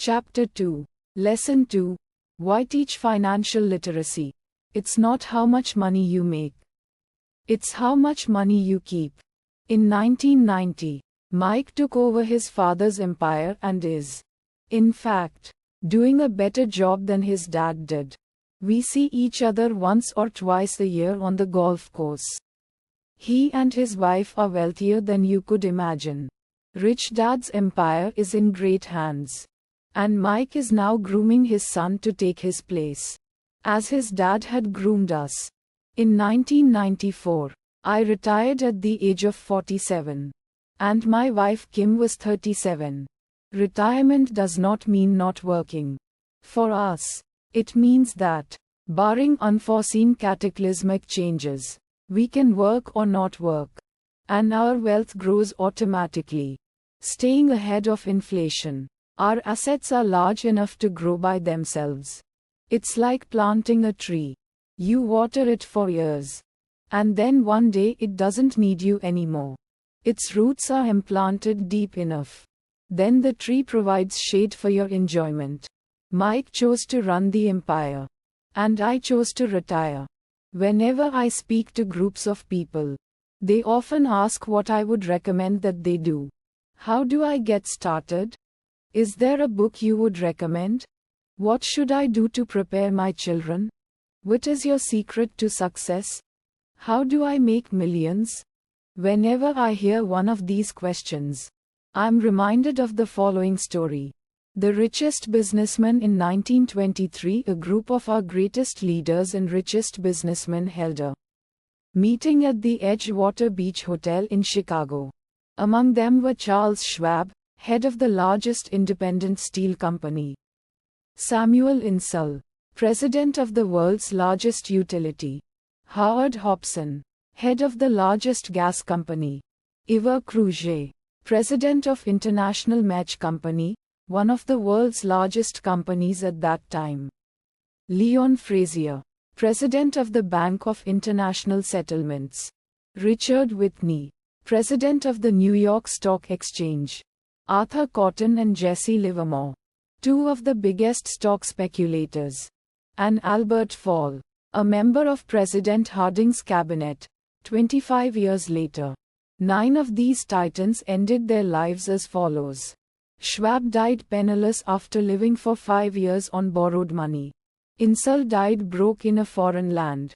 Chapter 2. Lesson 2. Why teach financial literacy? It's not how much money you make. It's how much money you keep. In 1990, Mike took over his father's empire and is, in fact, doing a better job than his dad did. We see each other once or twice a year on the golf course. He and his wife are wealthier than you could imagine. Rich Dad's empire is in great hands. And Mike is now grooming his son to take his place, as his dad had groomed us. In 1994, I retired at the age of 47. And my wife Kim was 37. Retirement does not mean not working. For us, it means that, barring unforeseen cataclysmic changes, we can work or not work. And our wealth grows automatically, staying ahead of inflation. Our assets are large enough to grow by themselves. It's like planting a tree. You water it for years. And then one day it doesn't need you anymore. Its roots are implanted deep enough. Then the tree provides shade for your enjoyment. Mike chose to run the empire. And I chose to retire. Whenever I speak to groups of people, they often ask what I would recommend that they do. How do I get started? Is there a book you would recommend? What should I do to prepare my children? What is your secret to success? How do I make millions? Whenever I hear one of these questions, I'm reminded of the following story. The richest businessman in 1923. A group of our greatest leaders and richest businessmen held a meeting at the Edgewater Beach Hotel in Chicago. Among them were Charles Schwab, head of the largest independent steel company; Samuel Insull, president of the world's largest utility; Howard Hobson, head of the largest gas company; Ivar Kreuger, president of International Match Company, one of the world's largest companies at that time; Leon Frazier, president of the Bank of International Settlements; Richard Whitney, president of the New York Stock Exchange; Arthur Cotton and Jesse Livermore, two of the biggest stock speculators; and Albert Fall, a member of President Harding's cabinet. 25 years later, 9 of these titans ended their lives as follows. Schwab died penniless after living for 5 years on borrowed money. Insull died broke in a foreign land.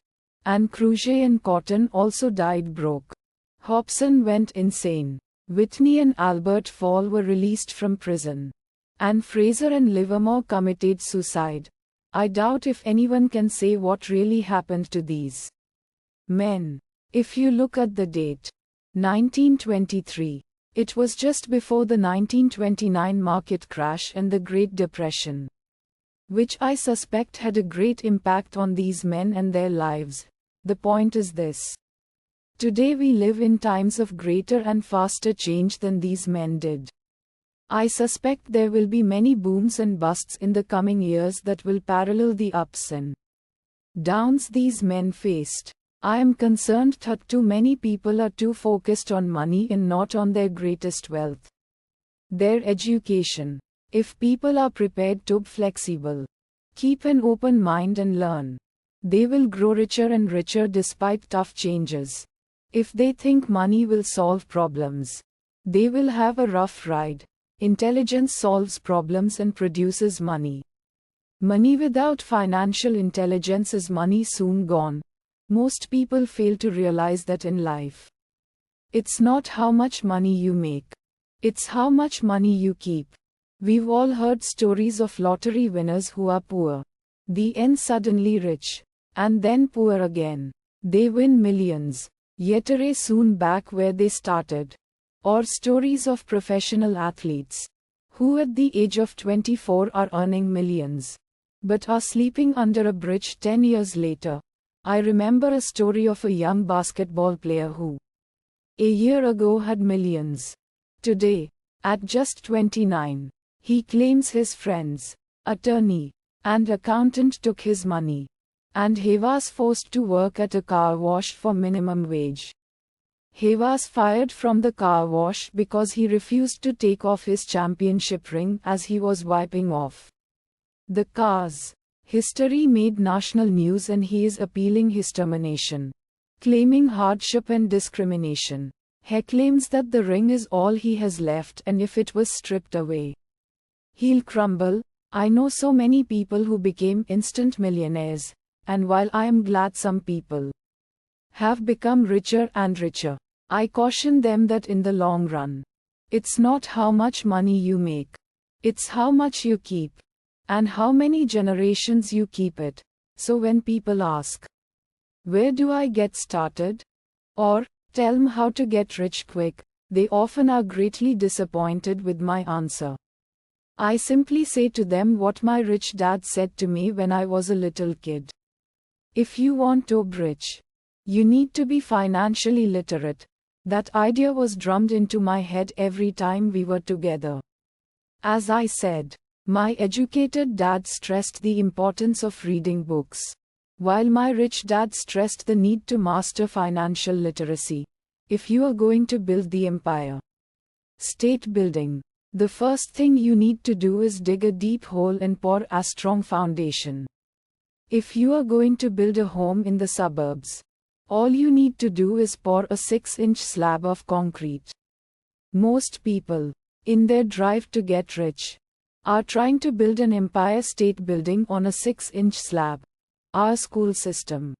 And Kreuger and Cotton also died broke. Hobson went insane. Whitney and Albert Fall were released from prison. And Fraser and Livermore committed suicide. I doubt if anyone can say what really happened to these men. If you look at the date, 1923, it was just before the 1929 market crash and the Great Depression, which I suspect had a great impact on these men and their lives. The point is this. Today we live in times of greater and faster change than these men did. I suspect there will be many booms and busts in the coming years that will parallel the ups and downs these men faced. I am concerned that too many people are too focused on money and not on their greatest wealth, their education. If people are prepared to be flexible, keep an open mind and learn, they will grow richer and richer despite tough changes. If they think money will solve problems, they will have a rough ride. Intelligence solves problems and produces money. Money without financial intelligence is money soon gone. Most people fail to realize that in life. It's not how much money you make. It's how much money you keep. We've all heard stories of lottery winners who are poor, the end suddenly rich, and then poor again. They win millions, yet are soon back where they started. Or stories of professional athletes, who at the age of 24 are earning millions, but are sleeping under a bridge 10 years later. I remember a story of a young basketball player who, a year ago, had millions. Today, at just 29, he claims his friends, attorney, and accountant took his money, and he was forced to work at a car wash for minimum wage. He was fired from the car wash because he refused to take off his championship ring as he was wiping off the cars. History made national news and he is appealing his termination, claiming hardship and discrimination. He claims that the ring is all he has left and if it was stripped away, he'll crumble. I know so many people who became instant millionaires, and while I am glad some people have become richer and richer, I caution them that in the long run, it's not how much money you make, it's how much you keep, and how many generations you keep it. So when people ask, where do I get started? Or, tell them how to get rich quick, they often are greatly disappointed with my answer. I simply say to them what my rich dad said to me when I was a little kid. If you want to be rich, you need to be financially literate. That idea was drummed into my head every time we were together. As I said, my educated dad stressed the importance of reading books, while my rich dad stressed the need to master financial literacy. If you are going to build the empire state building, the first thing you need to do is dig a deep hole and pour a strong foundation. If you are going to build a home in the suburbs, all you need to do is pour a 6-inch slab of concrete. Most people, in their drive to get rich, are trying to build an empire state building on a 6-inch slab. Our school system,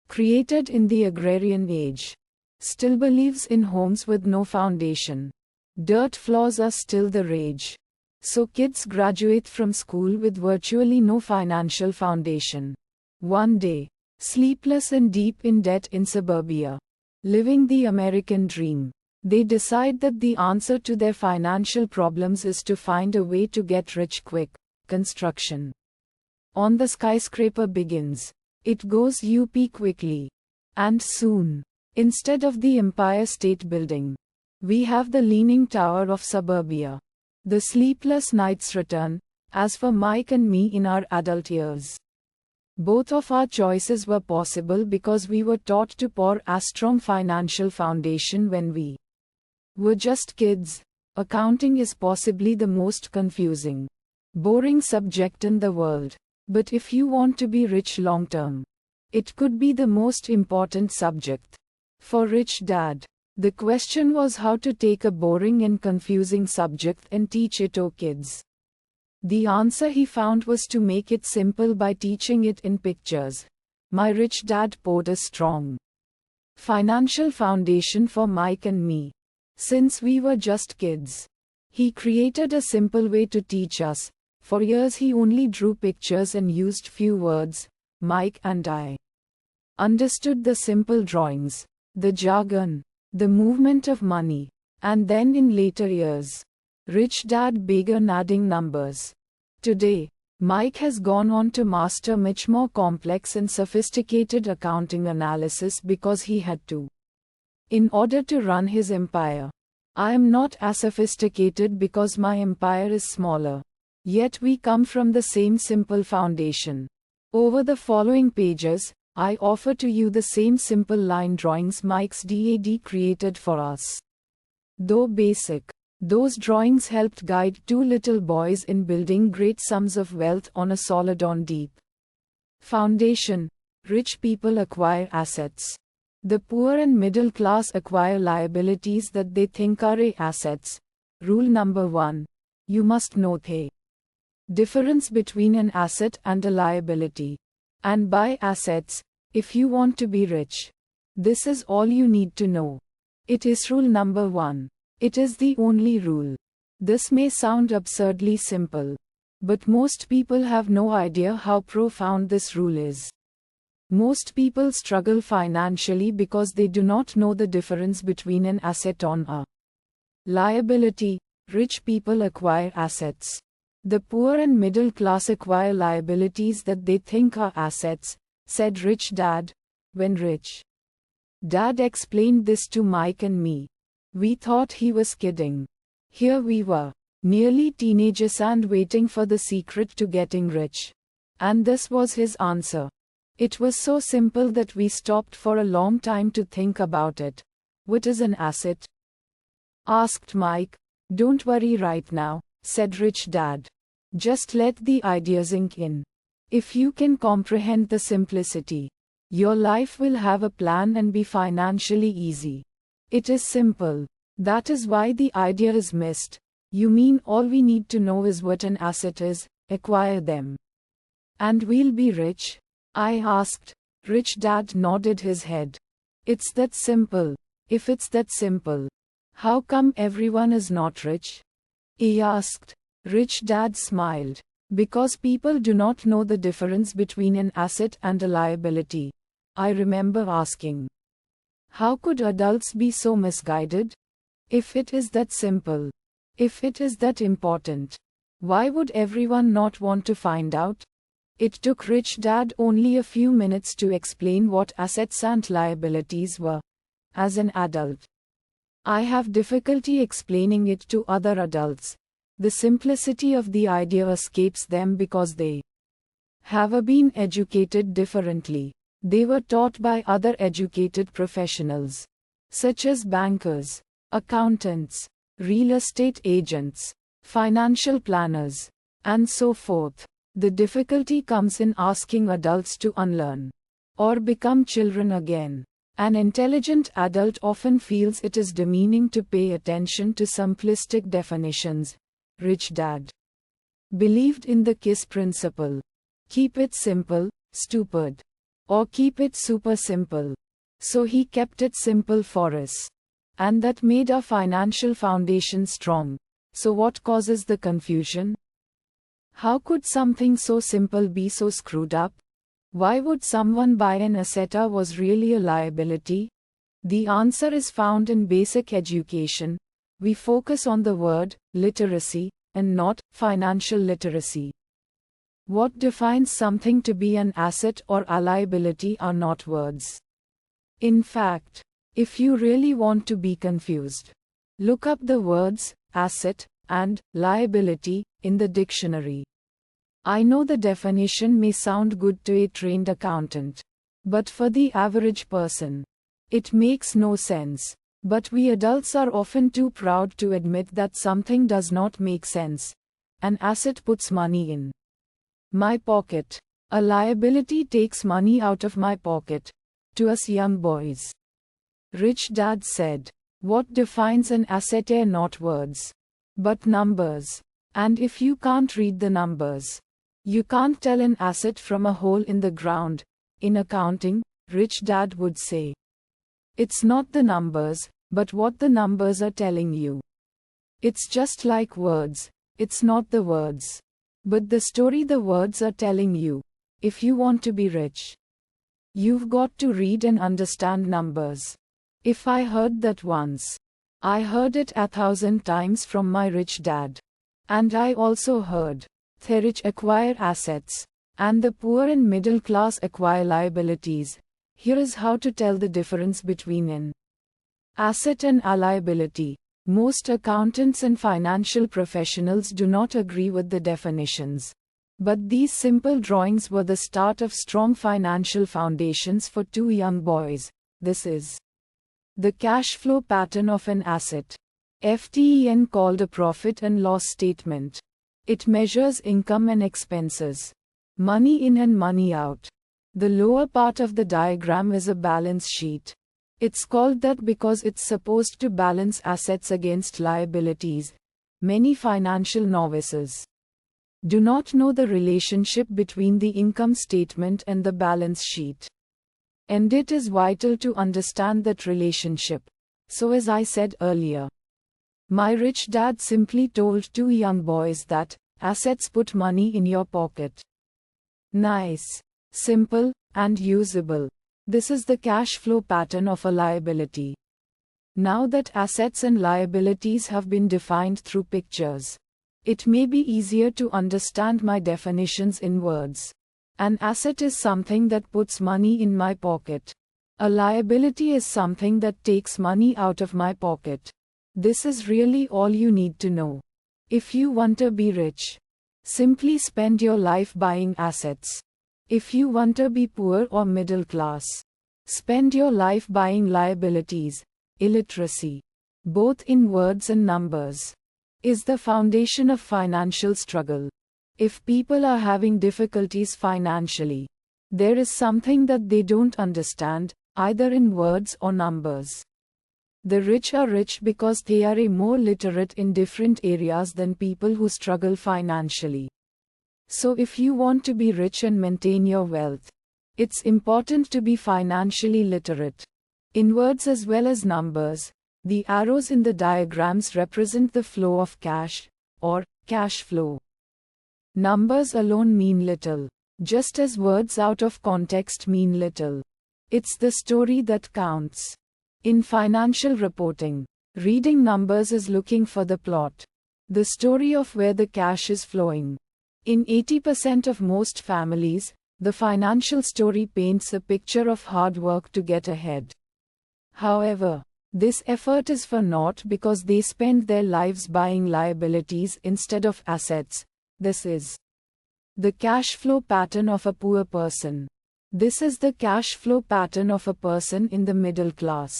created in the agrarian age, still believes in homes with no foundation. Dirt floors are still the rage. So kids graduate from school with virtually no financial foundation. One day, sleepless and deep in debt in suburbia, living the American dream, they decide that the answer to their financial problems is to find a way to get rich quick. Construction on the skyscraper begins. It goes up quickly. And soon, instead of the Empire State Building, we have the Leaning Tower of suburbia. The sleepless nights return, as for Mike and me in our adult years. Both of our choices were possible because we were taught to pour a strong financial foundation when we were just kids. Accounting is possibly the most confusing, boring subject in the world. But if you want to be rich long term, it could be the most important subject. For Rich Dad, the question was how to take a boring and confusing subject and teach it to kids. The answer he found was to make it simple by teaching it in pictures. My rich dad poured a strong financial foundation for Mike and me. Since we were just kids, he created a simple way to teach us. For years he only drew pictures and used few words. Mike and I understood the simple drawings, the jargon, the movement of money, and then in later years, Rich Dad began adding numbers. Today, Mike has gone on to master much more complex and sophisticated accounting analysis because he had to, in order to run his empire. I am not as sophisticated because my empire is smaller. Yet we come from the same simple foundation. Over the following pages, I offer to you the same simple line drawings Mike's dad created for us. Though basic, those drawings helped guide two little boys in building great sums of wealth on a solid on deep foundation. Rich people acquire assets. The poor and middle class acquire liabilities that they think are assets. Rule number 1. You must know the difference between an asset and a liability. And buy assets, if you want to be rich. This is all you need to know. It is rule number 1. It is the only rule. This may sound absurdly simple, but most people have no idea how profound this rule is. Most people struggle financially because they do not know the difference between an asset and a liability. Rich people acquire assets. The poor and middle class acquire liabilities that they think are assets, said Rich Dad. When Rich Dad explained this to Mike and me, we thought he was kidding. Here we were, nearly teenagers and waiting for the secret to getting rich. And this was his answer. It was so simple that we stopped for a long time to think about it. What is an asset? Asked Mike. Don't worry right now, said Rich Dad. Just let the idea sink in. If you can comprehend the simplicity, your life will have a plan and be financially easy. It is simple. That is why the idea is missed. You mean all we need to know is what an asset is, acquire them, and we'll be rich? I asked. Rich Dad nodded his head. It's that simple. If it's that simple, how come everyone is not rich? He asked. Rich Dad smiled. Because people do not know the difference between an asset and a liability. I remember asking. How could adults be so misguided? If it is that simple, if it is that important, why would everyone not want to find out? It took Rich Dad only a few minutes to explain what assets and liabilities were. As an adult, I have difficulty explaining it to other adults. The simplicity of the idea escapes them because they have been educated differently. They were taught by other educated professionals, such as bankers, accountants, real estate agents, financial planners, and so forth. The difficulty comes in asking adults to unlearn or become children again. An intelligent adult often feels it is demeaning to pay attention to simplistic definitions. Rich Dad believed in the KISS principle. Keep it simple, stupid. Or keep it super simple. So he kept it simple for us. And that made our financial foundation strong. So what causes the confusion? How could something so simple be so screwed up? Why would someone buy an asset that was really a liability? The answer is found in basic education. We focus on the word literacy and not financial literacy. What defines something to be an asset or a liability are not words. In fact, if you really want to be confused, look up the words asset and liability in the dictionary. I know the definition may sound good to a trained accountant, but for the average person, it makes no sense. But we adults are often too proud to admit that something does not make sense. An asset puts money in my pocket. A liability takes money out of my pocket. To us young boys, Rich Dad said, what defines an asset are not words, but numbers. And if you can't read the numbers, you can't tell an asset from a hole in the ground. In accounting, Rich Dad would say, it's not the numbers, but what the numbers are telling you. It's just like words. It's not the words, but the story the words are telling you. If you want to be rich, you've got to read and understand numbers. If I heard that once, I heard it 1,000 times from my rich dad. And I also heard, the rich acquire assets, and the poor and middle class acquire liabilities. Here is how to tell the difference between an asset and a liability. Most accountants and financial professionals do not agree with the definitions. But these simple drawings were the start of strong financial foundations for two young boys. This is the cash flow pattern of an asset. FTEN called a profit and loss statement. It measures income and expenses, money in and money out. The lower part of the diagram is a balance sheet. It's called that because it's supposed to balance assets against liabilities. Many financial novices do not know the relationship between the income statement and the balance sheet. And it is vital to understand that relationship. So as I said earlier, my rich dad simply told two young boys that assets put money in your pocket. Nice, simple, and usable. This is the cash flow pattern of a liability. Now that assets and liabilities have been defined through pictures, it may be easier to understand my definitions in words. An asset is something that puts money in my pocket. A liability is something that takes money out of my pocket. This is really all you need to know. If you want to be rich, simply spend your life buying assets. If you want to be poor or middle class, spend your life buying liabilities. illiteracy, both in words and numbers, is the foundation of financial struggle. If people are having difficulties financially, there is something that they don't understand, either in words or numbers. The rich are rich because they are more literate in different areas than people who struggle financially. So if you want to be rich and maintain your wealth, it's important to be financially literate. In words as well as numbers, the arrows in the diagrams represent the flow of cash, or cash flow. Numbers alone mean little, just as words out of context mean little. It's the story that counts. In financial reporting, reading numbers is looking for the plot, the story of where the cash is flowing. In 80% of most families, the financial story paints a picture of hard work to get ahead. However, this effort is for naught because they spend their lives buying liabilities instead of assets. This is the cash flow pattern of a poor person. This is the cash flow pattern of a person in the middle class.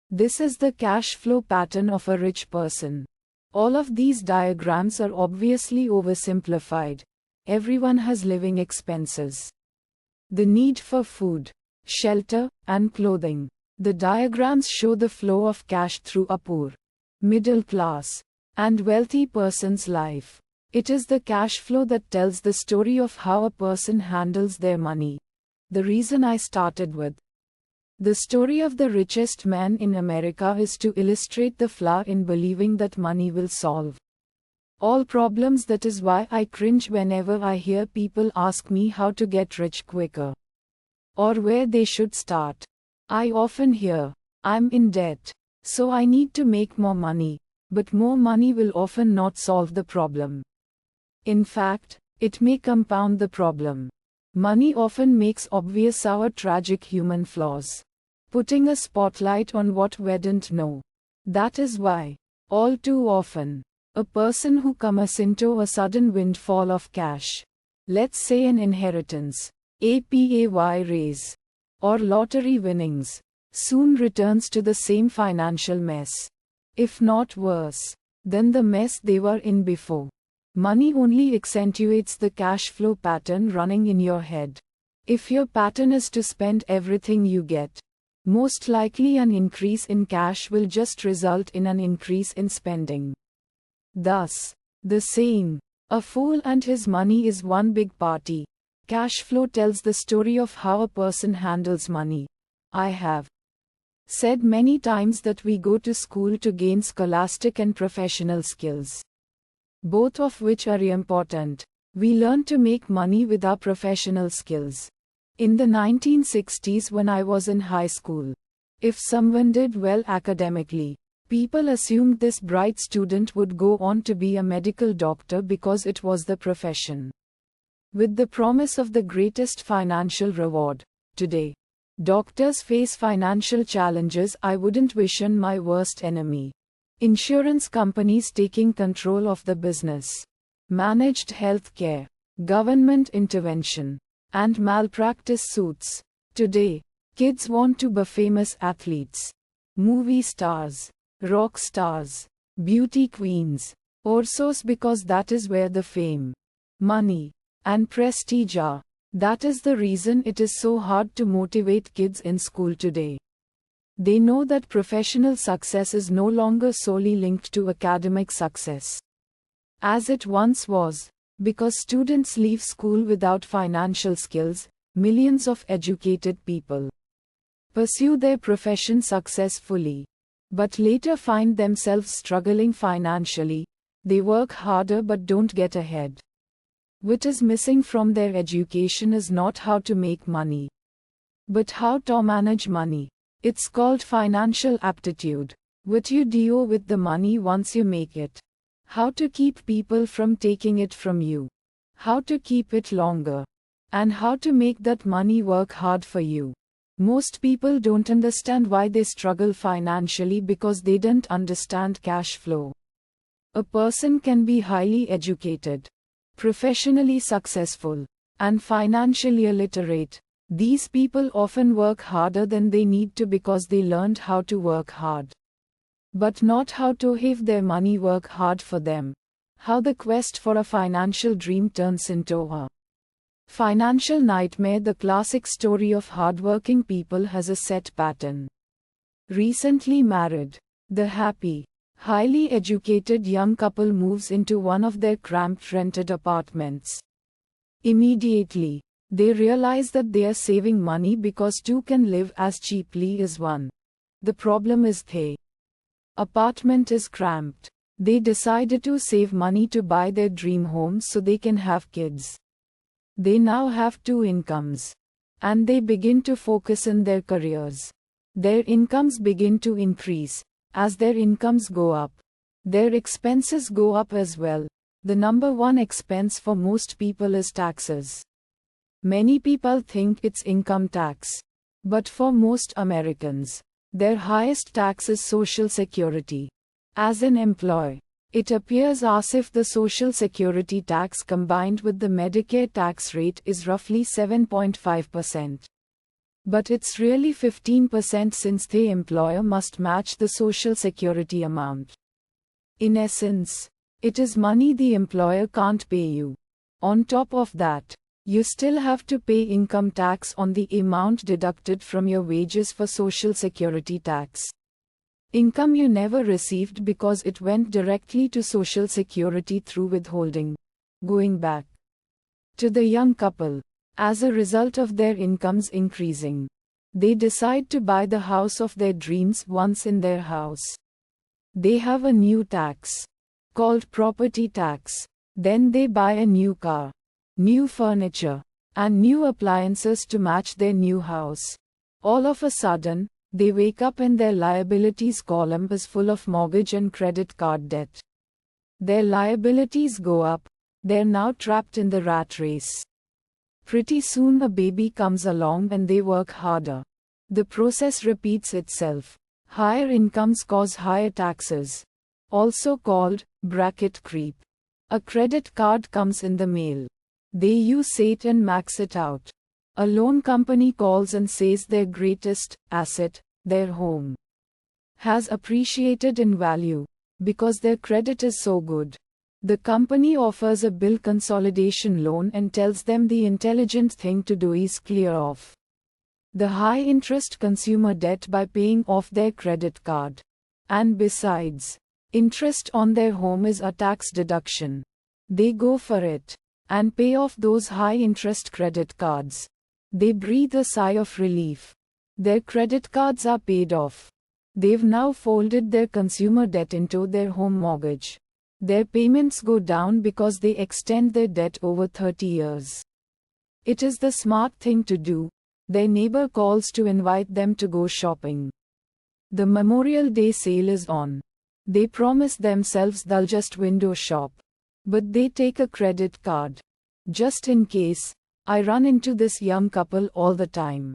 This is the cash flow pattern of a rich person. All of these diagrams are obviously oversimplified. Everyone has living expenses. The need for food, shelter, and clothing. The diagrams show the flow of cash through a poor, middle class, and wealthy person's life. It is the cash flow that tells the story of how a person handles their money. The reason I started with the story of the richest man in America is to illustrate the flaw in believing that money will solve all problems. That is why I cringe whenever I hear people ask me how to get rich quicker, or where they should start. I often hear, I'm in debt, so I need to make more money, but more money will often not solve the problem. In fact, it may compound the problem. Money often makes obvious our tragic human flaws, putting a spotlight on what we didn't know. That is why, all too often, a person who comes into a sudden windfall of cash, let's say an inheritance, a pay raise, or lottery winnings, soon returns to the same financial mess, if not worse, than the mess they were in before. Money only accentuates the cash flow pattern running in your head. If your pattern is to spend everything you get, most likely an increase in cash will just result in an increase in spending. Thus, the saying, a fool and his money is one big party. Cash flow tells the story of how a person handles money. I have said many times that we go to school to gain scholastic and professional skills, both of which are important. We learn to make money with our professional skills. In the 1960s, when I was in high school, if someone did well academically, people assumed this bright student would go on to be a medical doctor because it was the profession with the promise of the greatest financial reward. Today, doctors face financial challenges I wouldn't wish on my worst enemy. Insurance companies taking control of the business, managed health care, government intervention, and malpractice suits. Today, kids want to be famous athletes, movie stars, rock stars, beauty queens, or so because that is where the fame, money, and prestige are. That is the reason it is so hard to motivate kids in school today. They know that professional success is no longer solely linked to academic success, as it once was, because students leave school without financial skills. Millions of educated people pursue their profession successfully, but later find themselves struggling financially. They work harder but don't get ahead. What is missing from their education is not how to make money, but how to manage money. It's called financial aptitude. What you do with the money once you make it. How to keep people from taking it from you. How to keep it longer. And how to make that money work hard for you. Most people don't understand why they struggle financially because they don't understand cash flow. A person can be highly educated, professionally successful, and financially illiterate. These people often work harder than they need to because they learned how to work hard, but not how to have their money work hard for them. How the quest for a financial dream turns into a financial nightmare. The classic story of hardworking people has a set pattern. Recently married, the happy, highly educated young couple moves into one of their cramped rented apartments. Immediately, they realize that they are saving money because two can live as cheaply as one. The problem is their apartment is cramped. They decided to save money to buy their dream home so they can have kids. They now have two incomes, and they begin to focus on their careers. Their incomes begin to increase. As their incomes go up, their expenses go up as well. The number one expense for most people is taxes. Many people think it's income tax. But for most Americans, their highest tax is Social Security. As an employee, it appears as if the Social Security tax combined with the Medicare tax rate is roughly 7.5%. But it's really 15% since the employer must match the Social Security amount. In essence, it is money the employer can't pay you. On top of that, you still have to pay income tax on the amount deducted from your wages for Social Security tax. Income you never received because it went directly to Social Security through withholding. Going back to the young couple, as a result of their incomes increasing, they decide to buy the house of their dreams. Once in their house, they have a new tax called property tax. Then they buy a new car, new furniture, and new appliances to match their new house. All of a sudden, they wake up and their liabilities column is full of mortgage and credit card debt. Their liabilities go up. They're now trapped in the rat race. Pretty soon a baby comes along and they work harder. The process repeats itself. Higher incomes cause higher taxes, also called bracket creep. A credit card comes in the mail. They use it and max it out. A loan company calls and says their greatest asset, their home, has appreciated in value because their credit is so good. The company offers a bill consolidation loan and tells them the intelligent thing to do is clear off the high-interest consumer debt by paying off their credit card. And besides, interest on their home is a tax deduction. They go for it and pay off those high-interest credit cards. They breathe a sigh of relief. Their credit cards are paid off. They've now folded their consumer debt into their home mortgage. Their payments go down because they extend their debt over 30 years. It is the smart thing to do. Their neighbor calls to invite them to go shopping. The Memorial Day sale is on. They promise themselves they'll just window shop. But they take a credit card. Just in case, I run into this young couple all the time.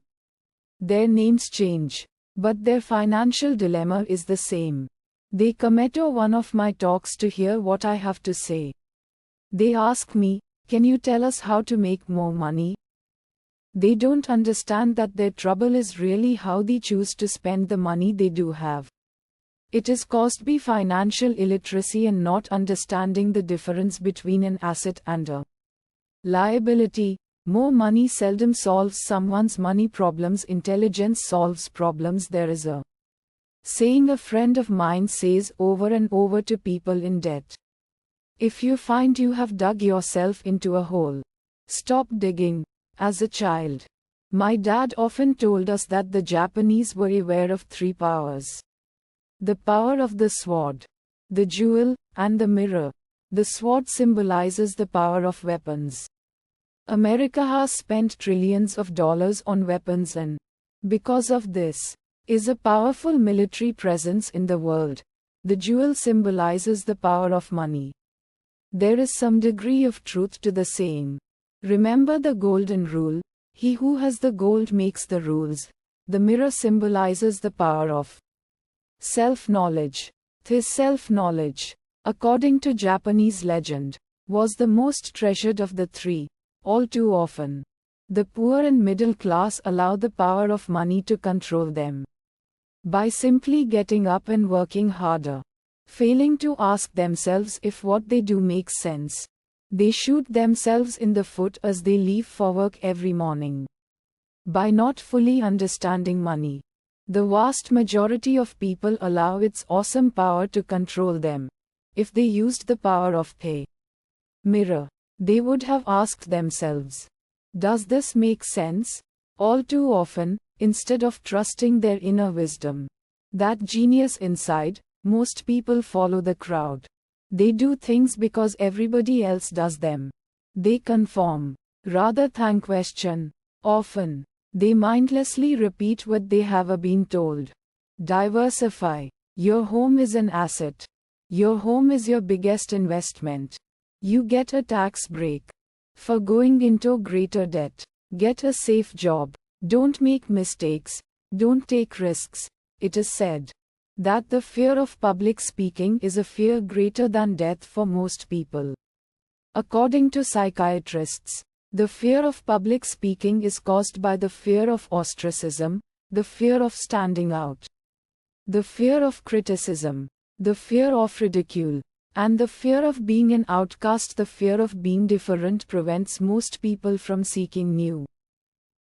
Their names change, but their financial dilemma is the same. They come to one of my talks to hear what I have to say. They ask me, "Can you tell us how to make more money?" They don't understand that their trouble is really how they choose to spend the money they do have. It is caused by financial illiteracy and not understanding the difference between an asset and a liability. More money seldom solves someone's money problems. Intelligence solves problems. There is a saying a friend of mine says over and over to people in debt. If you find you have dug yourself into a hole, stop digging. As a child, my dad often told us that the Japanese were aware of three powers: the power of the sword, the jewel, and the mirror. The sword symbolizes the power of weapons. America has spent trillions of dollars on weapons and, because of this, is a powerful military presence in the world. The jewel symbolizes the power of money. There is some degree of truth to the saying. Remember the golden rule: he who has the gold makes the rules. The mirror symbolizes the power of self-knowledge. This self-knowledge, according to Japanese legend, was the most treasured of the three. All too often, The poor and middle class allow the power of money to control them. By simply getting up and working harder, failing to ask themselves if what they do makes sense, they shoot themselves in the foot as they leave for work every morning. By not fully understanding money, the vast majority of people allow its awesome power to control them. If they used the power of pay mirror, they would have asked themselves, does this make sense? All too often, instead of trusting their inner wisdom, that genius inside, most people follow the crowd. They do things because everybody else does them. They conform, rather than question. Often, they mindlessly repeat what they have been told. Diversify. Your home is an asset. Your home is your biggest investment. You get a tax break for going into greater debt. Get a safe job. Don't make mistakes. Don't take risks. It is said that the fear of public speaking is a fear greater than death for most people. According to psychiatrists, the fear of public speaking is caused by the fear of ostracism, the fear of standing out, the fear of criticism, the fear of ridicule, and the fear of being an outcast. The fear of being different prevents most people from seeking new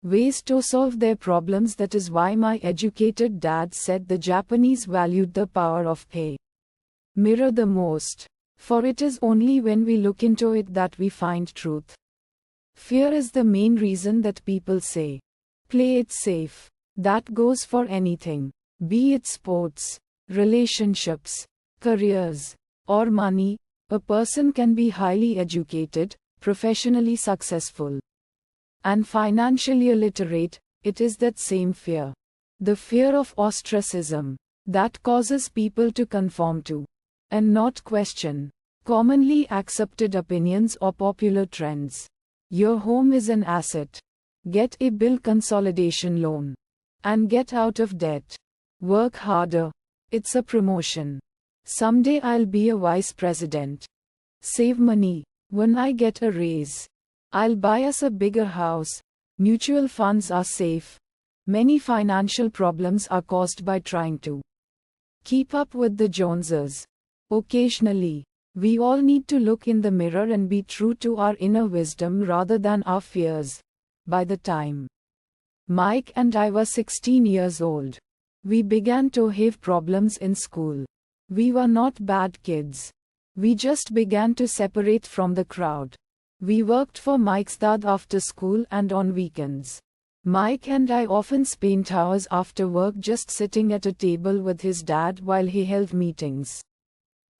ways to solve their problems. That is why my educated dad said the Japanese valued the power of pay mirror the most, for it is only when we look into it that we find truth. Fear is the main reason that people say, play it safe. That goes for anything, be it sports, relationships, careers, or money. A person can be highly educated, professionally successful, and financially illiterate. It is that same fear, the fear of ostracism, that causes people to conform to, and not question, commonly accepted opinions or popular trends. Your home is an asset. Get a bill consolidation loan, and get out of debt. Work harder. It's a promotion. Someday I'll be a vice president. Save money. When I get a raise, I'll buy us a bigger house. Mutual funds are safe. Many financial problems are caused by trying to keep up with the Joneses. Occasionally, we all need to look in the mirror and be true to our inner wisdom rather than our fears. By the time Mike and I were 16 years old, we began to have problems in school. We were not bad kids. We just began to separate from the crowd. We worked for Mike's dad after school and on weekends. Mike and I often spent hours after work just sitting at a table with his dad while he held meetings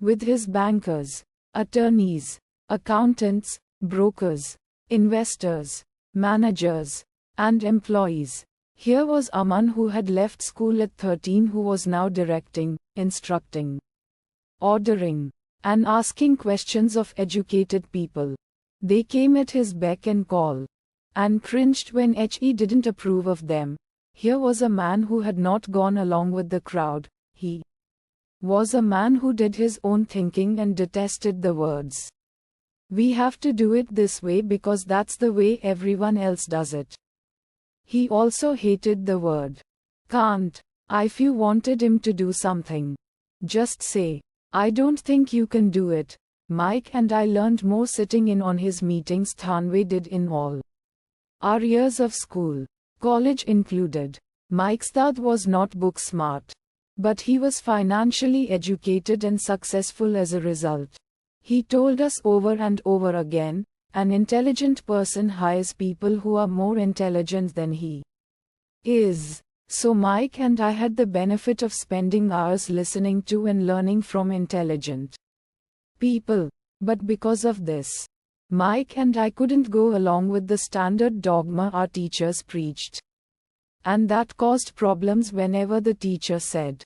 with his bankers, attorneys, accountants, brokers, investors, managers, and employees. Here was Aman, who had left school at 13, who was now directing, instructing, ordering, and asking questions of educated people. They came at his beck and call, and cringed when he didn't approve of them. Here was a man who had not gone along with the crowd. He was a man who did his own thinking and detested the words, "We have to do it this way because that's the way everyone else does it." He also hated the word can't. If you wanted him to do something, just say, "I don't think you can do it." Mike and I learned more sitting in on his meetings than we did in all our years of school, college included. Mike's dad was not book smart, but he was financially educated and successful as a result. He told us over and over again, an intelligent person hires people who are more intelligent than he is. So Mike and I had the benefit of spending hours listening to and learning from intelligent people. But because of this, Mike and I couldn't go along with the standard dogma our teachers preached. And that caused problems whenever the teacher said,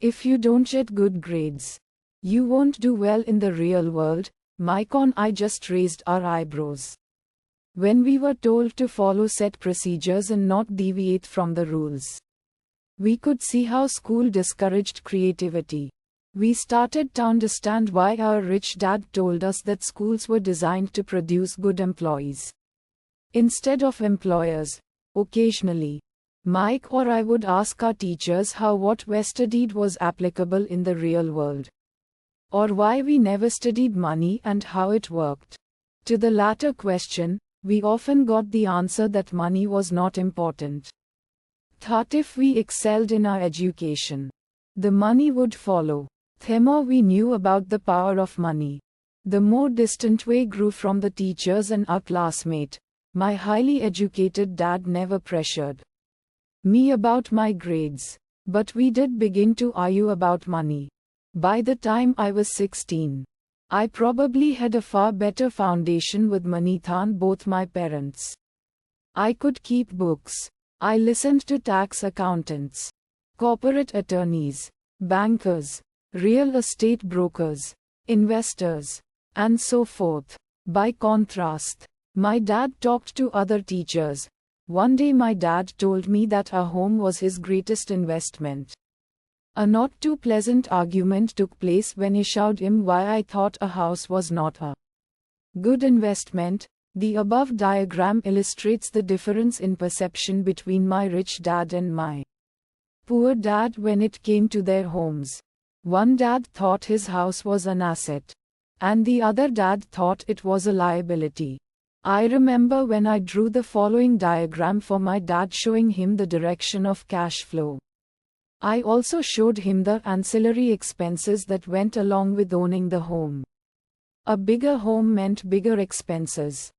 "If you don't get good grades, you won't do well in the real world." Mike and I just raised our eyebrows when we were told to follow set procedures and not deviate from the rules. We could see how school discouraged creativity. We started to understand why our rich dad told us that schools were designed to produce good employees. Instead of employers, occasionally, Mike or I would ask our teachers how what we studied was applicable in the real world, or why we never studied money and how it worked. To the latter question, we often got the answer that money was not important. Thought if we excelled in our education, the money would follow. The more we knew about the power of money, the more distant we grew from the teachers and our classmates. My highly educated dad never pressured me about my grades, but we did begin to argue about money. By the time I was 16, I probably had a far better foundation with money than both my parents. I could keep books. I listened to tax accountants, corporate attorneys, bankers, real estate brokers, investors, and so forth. By contrast, my dad talked to other teachers. One day my dad told me that our home was his greatest investment. A not too pleasant argument took place when I showed him why I thought a house was not a good investment. The above diagram illustrates the difference in perception between my rich dad and my poor dad when it came to their homes. One dad thought his house was an asset, and the other dad thought it was a liability. I remember when I drew the following diagram for my dad showing him the direction of cash flow. I also showed him the ancillary expenses that went along with owning the home. A bigger home meant bigger expenses,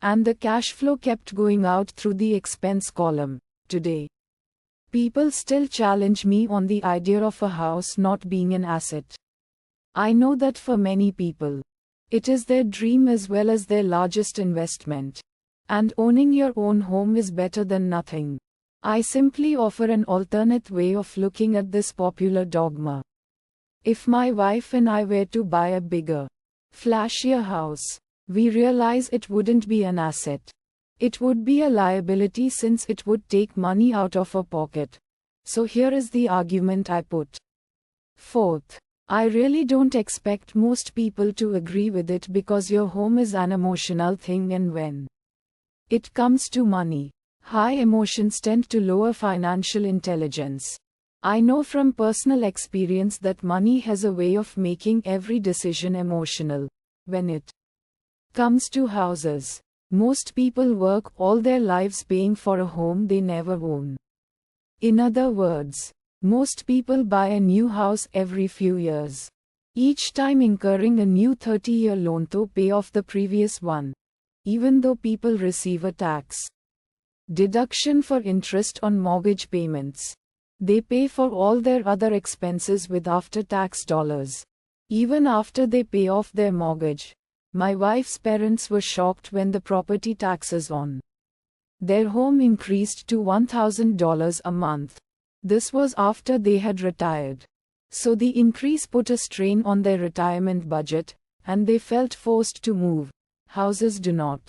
and the cash flow kept going out through the expense column. Today, people still challenge me on the idea of a house not being an asset. I know that for many people, it is their dream as well as their largest investment, and owning your own home is better than nothing. I simply offer an alternate way of looking at this popular dogma. If my wife and I were to buy a bigger, flashier house, we realize it wouldn't be an asset. It would be a liability since it would take money out of our pocket. So here is the argument I put forth. I really don't expect most people to agree with it because your home is an emotional thing, and when it comes to money, high emotions tend to lower financial intelligence. I know from personal experience that money has a way of making every decision emotional. When it comes to houses, most people work all their lives paying for a home they never own. In other words, most people buy a new house every few years, each time incurring a new 30-year loan to pay off the previous one, even though people receive a tax deduction for interest on mortgage payments. They pay for all their other expenses with after-tax dollars, even after they pay off their mortgage. My wife's parents were shocked when the property taxes on their home increased to $1,000 a month. This was after they had retired. So the increase put a strain on their retirement budget, and they felt forced to move. Houses do not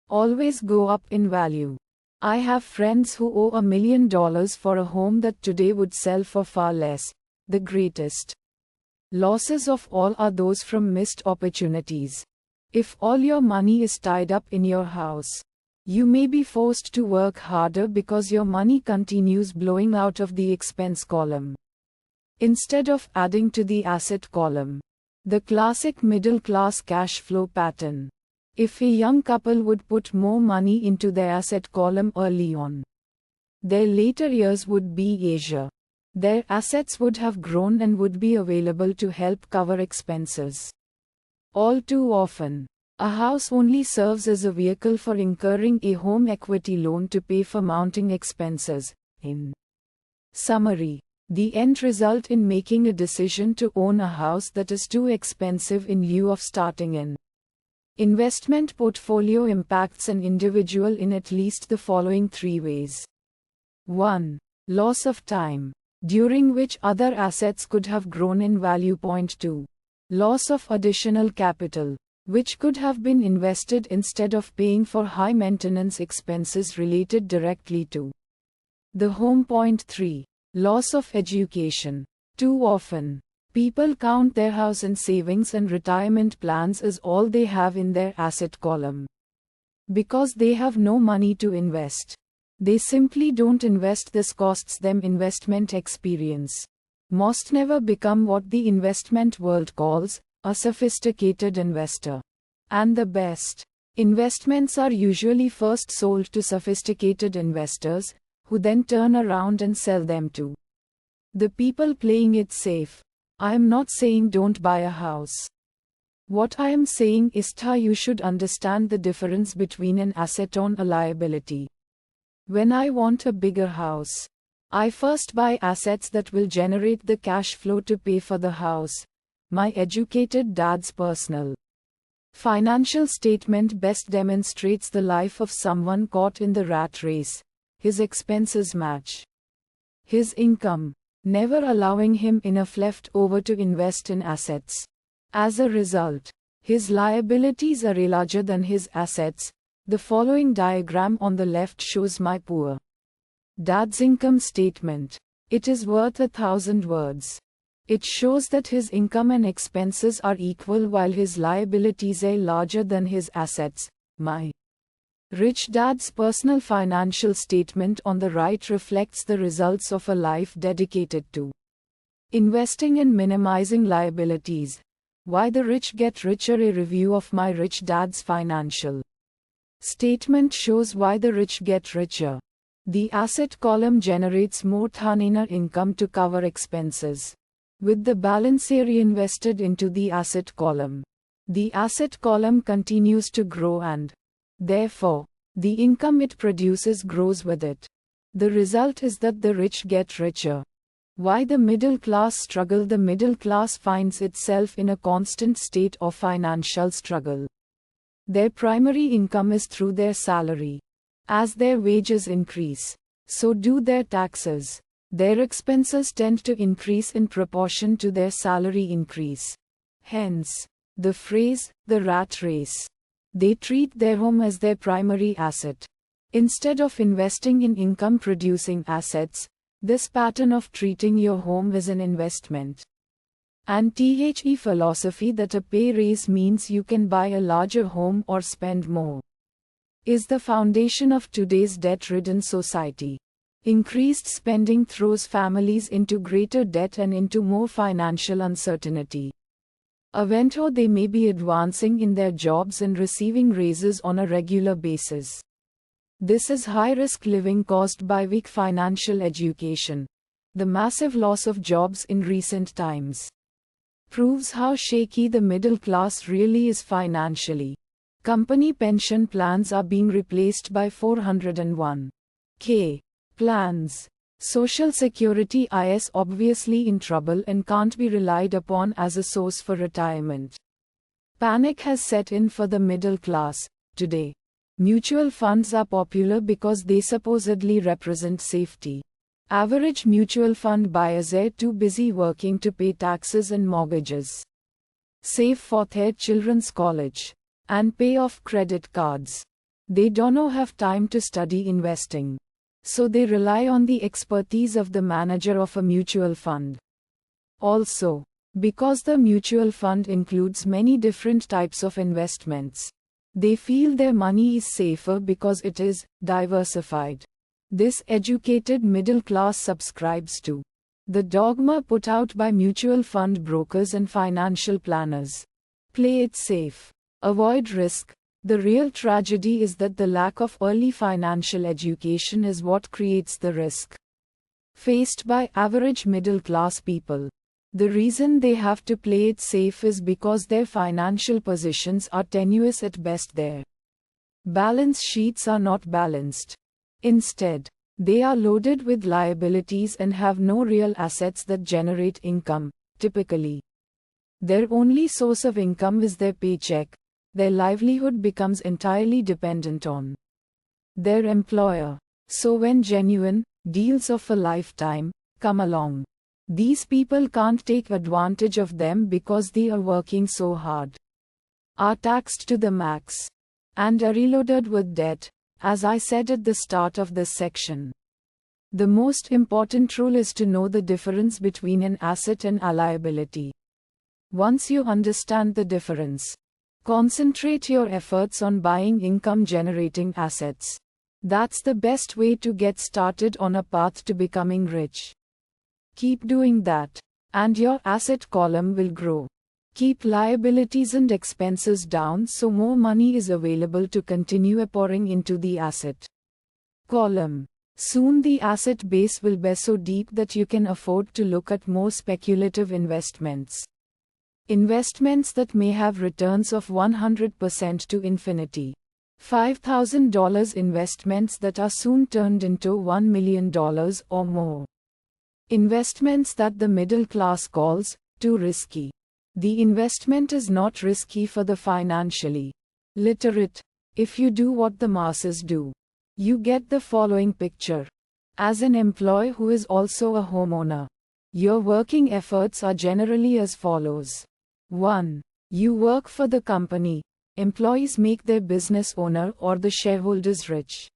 always go up in value. I have friends who owe $1 million for a home that today would sell for far less. The greatest losses of all are those from missed opportunities. If all your money is tied up in your house, you may be forced to work harder because your money continues blowing out of the expense column instead of adding to the asset column. The classic middle-class cash flow pattern. If a young couple would put more money into their asset column early on, their later years would be easier. Their assets would have grown and would be available to help cover expenses. All too often, a house only serves as a vehicle for incurring a home equity loan to pay for mounting expenses. In summary, the end result in making a decision to own a house that is too expensive in lieu of starting an investment portfolio impacts an individual in at least the following 3 ways. 1. Loss of time, during which other assets could have grown in value. 2. Loss of additional capital, which could have been invested instead of paying for high maintenance expenses related directly to the home. 3. Loss of education. Too often, people count their house and savings and retirement plans as all they have in their asset column. Because they have no money to invest. They simply don't invest. This costs them investment experience. Most never become what the investment world calls a sophisticated investor. And the best investments are usually first sold to sophisticated investors, who then turn around and sell them to the people playing it safe. I am not saying don't buy a house. What I am saying is that you should understand the difference between an asset and a liability. When I want a bigger house, I first buy assets that will generate the cash flow to pay for the house. My educated dad's personal financial statement best demonstrates the life of someone caught in the rat race. His expenses match his income, never allowing him enough left over to invest in assets. As a result, his liabilities are larger than his assets. The following diagram on the left shows my poor dad's income statement. It is worth 1,000 words. It shows that his income and expenses are equal while his liabilities are larger than his assets. My rich dad's personal financial statement on the right reflects the results of a life dedicated to investing and minimizing liabilities. Why the rich get richer. A review of my rich dad's financial statement shows why the rich get richer. The asset column generates more than enough income to cover expenses, with the balance reinvested into the asset column. The asset column continues to grow and, therefore, the income it produces grows with it. The result is that the rich get richer. Why the middle class struggle. The middle class finds itself in a constant state of financial struggle. Their primary income is through their salary. As their wages increase, so do their taxes. Their expenses tend to increase in proportion to their salary increase. Hence, the phrase, the rat race. They treat their home as their primary asset. Instead of investing in income-producing assets, this pattern of treating your home as an investment. And the philosophy that a pay raise means you can buy a larger home or spend more, is the foundation of today's debt-ridden society. Increased spending throws families into greater debt and into more financial uncertainty. Even though they may be advancing in their jobs and receiving raises on a regular basis. This is high-risk living caused by weak financial education. The massive loss of jobs in recent times proves how shaky the middle class really is financially. Company pension plans are being replaced by 401k plans. Social Security is obviously in trouble and can't be relied upon as a source for retirement. Panic has set in for the middle class. Today, mutual funds are popular because they supposedly represent safety. Average mutual fund buyers are too busy working to pay taxes and mortgages, save for their children's college, and pay off credit cards. They don't have time to study investing. So they rely on the expertise of the manager of a mutual fund. Also, because the mutual fund includes many different types of investments, they feel their money is safer because it is diversified. This educated middle class subscribes to the dogma put out by mutual fund brokers and financial planners. Play it safe. Avoid risk. The real tragedy is that the lack of early financial education is what creates the risk faced by average middle class people. The reason they have to play it safe is because their financial positions are tenuous at best. Their balance sheets are not balanced. Instead, they are loaded with liabilities and have no real assets that generate income. Typically, their only source of income is their paycheck. Their livelihood becomes entirely dependent on their employer. So when genuine deals of a lifetime come along, these people can't take advantage of them because they are working so hard, are taxed to the max, and are reloaded with debt. As I said at the start of this section, the most important rule is to know the difference between an asset and a liability. Once you understand the difference, Concentrate your efforts on buying income-generating assets. That's the best way to get started on a path to becoming rich. Keep doing that, and your asset column will grow. Keep liabilities and expenses down so more money is available to continue pouring into the asset column. Soon the asset base will be so deep that you can afford to look at more speculative investments. Investments that may have returns of 100% to infinity. $5,000 investments that are soon turned into $1 million or more. Investments that the middle class calls too risky. The investment is not risky for the financially literate. If you do what the masses do, you get the following picture. As an employee who is also a homeowner, your working efforts are generally as follows. 1. You work for the company. Employees make their business owner or the shareholders rich,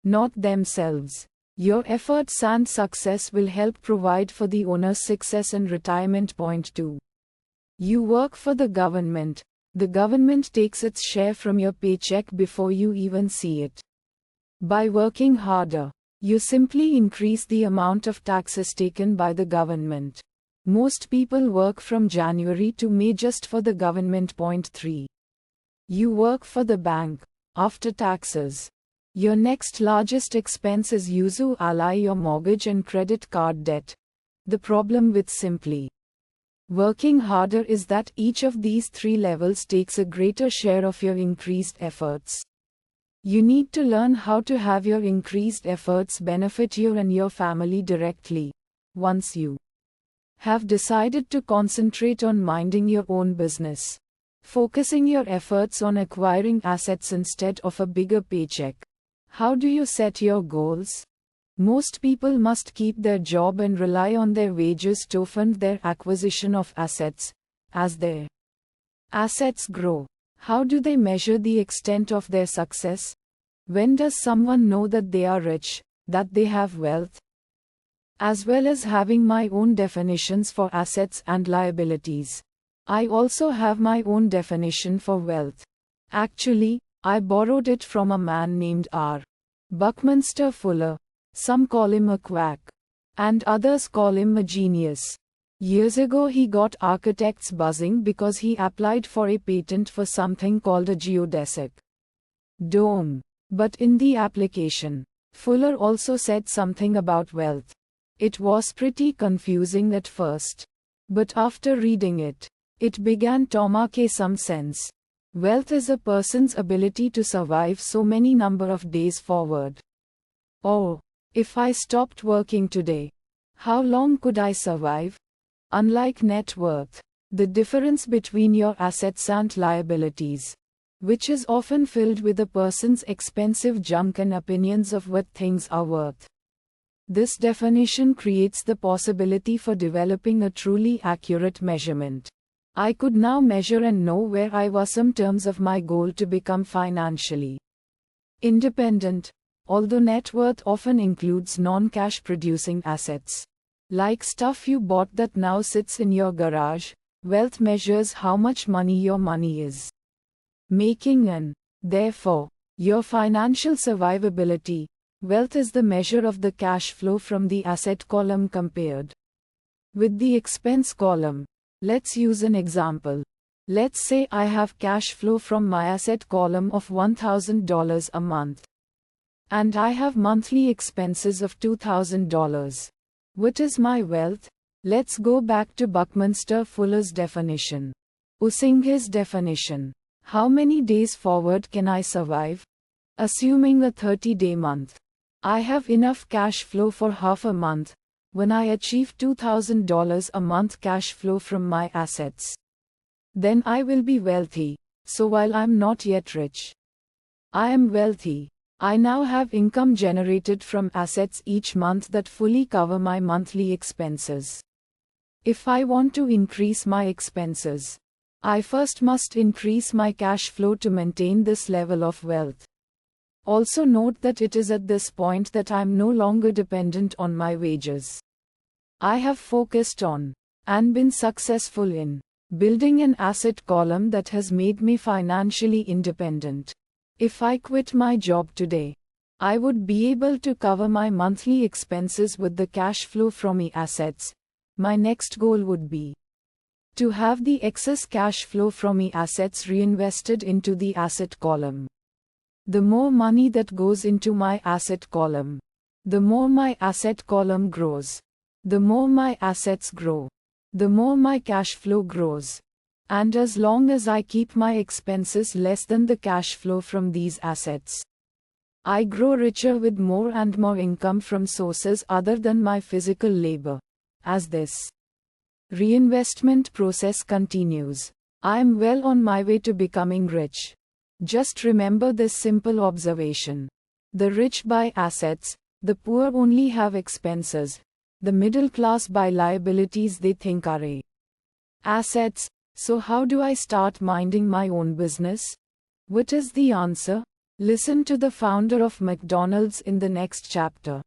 not themselves. Your efforts and success will help provide for the owner's success and retirement. Point 2. You work for the government. The government takes its share from your paycheck before you even see it. By working harder, you simply increase the amount of taxes taken by the government. Most people work from January to May just for the government. Point 3. You work for the bank. After taxes, your next largest expense is usually your mortgage and credit card debt. The problem with simply working harder is that each of these three levels takes a greater share of your increased efforts. You need to learn how to have your increased efforts benefit you and your family directly. Once you have decided to concentrate on minding your own business, focusing your efforts on acquiring assets instead of a bigger paycheck. How do you set your goals? Most people must keep their job and rely on their wages to fund their acquisition of assets. As their assets grow, how do they measure the extent of their success? When does someone know that they are rich, that they have wealth? As well as having my own definitions for assets and liabilities, I also have my own definition for wealth. Actually, I borrowed it from a man named R. Buckminster Fuller. Some call him a quack, and others call him a genius. Years ago he got architects buzzing because he applied for a patent for something called a geodesic dome. But in the application, Fuller also said something about wealth. It was pretty confusing at first, but after reading it, it began to make some sense. Wealth is a person's ability to survive so many number of days forward. Oh, if I stopped working today, how long could I survive? Unlike net worth, the difference between your assets and liabilities, which is often filled with a person's expensive junk and opinions of what things are worth. This definition creates the possibility for developing a truly accurate measurement. I could now measure and know where I was in terms of my goal to become financially independent. Although net worth often includes non-cash producing assets, like stuff you bought that now sits in your garage, wealth measures how much money your money is making and, therefore, your financial survivability. Wealth is the measure of the cash flow from the asset column compared with the expense column. Let's use an example. Let's say I have cash flow from my asset column of $1,000 a month, and I have monthly expenses of $2,000. What is my wealth? Let's go back to Buckminster Fuller's definition. Using his definition, how many days forward can I survive? Assuming a 30-day month, I have enough cash flow for half a month. When I achieve $2,000 a month cash flow from my assets, then I will be wealthy. So while I'm not yet rich, I am wealthy. I now have income generated from assets each month that fully cover my monthly expenses. If I want to increase my expenses, I first must increase my cash flow to maintain this level of wealth. Also note that it is at this point that I'm no longer dependent on my wages. I have focused on, and been successful in, Building an asset column that has made me financially independent. If I quit my job today, I would be able to cover my monthly expenses with the cash flow from my assets. My next goal would be to have the excess cash flow from my assets reinvested into the asset column. The more money that goes into my asset column, the more my asset column grows. The more my assets grow, the more my cash flow grows. And as long as I keep my expenses less than the cash flow from these assets, I grow richer with more and more income from sources other than my physical labor. As this reinvestment process continues, I am well on my way to becoming rich. Just remember this simple observation. The rich buy assets, the poor only have expenses. The middle class buy liabilities they think are assets. So how do I start minding my own business? What is the answer? Listen to the founder of McDonald's in the next chapter.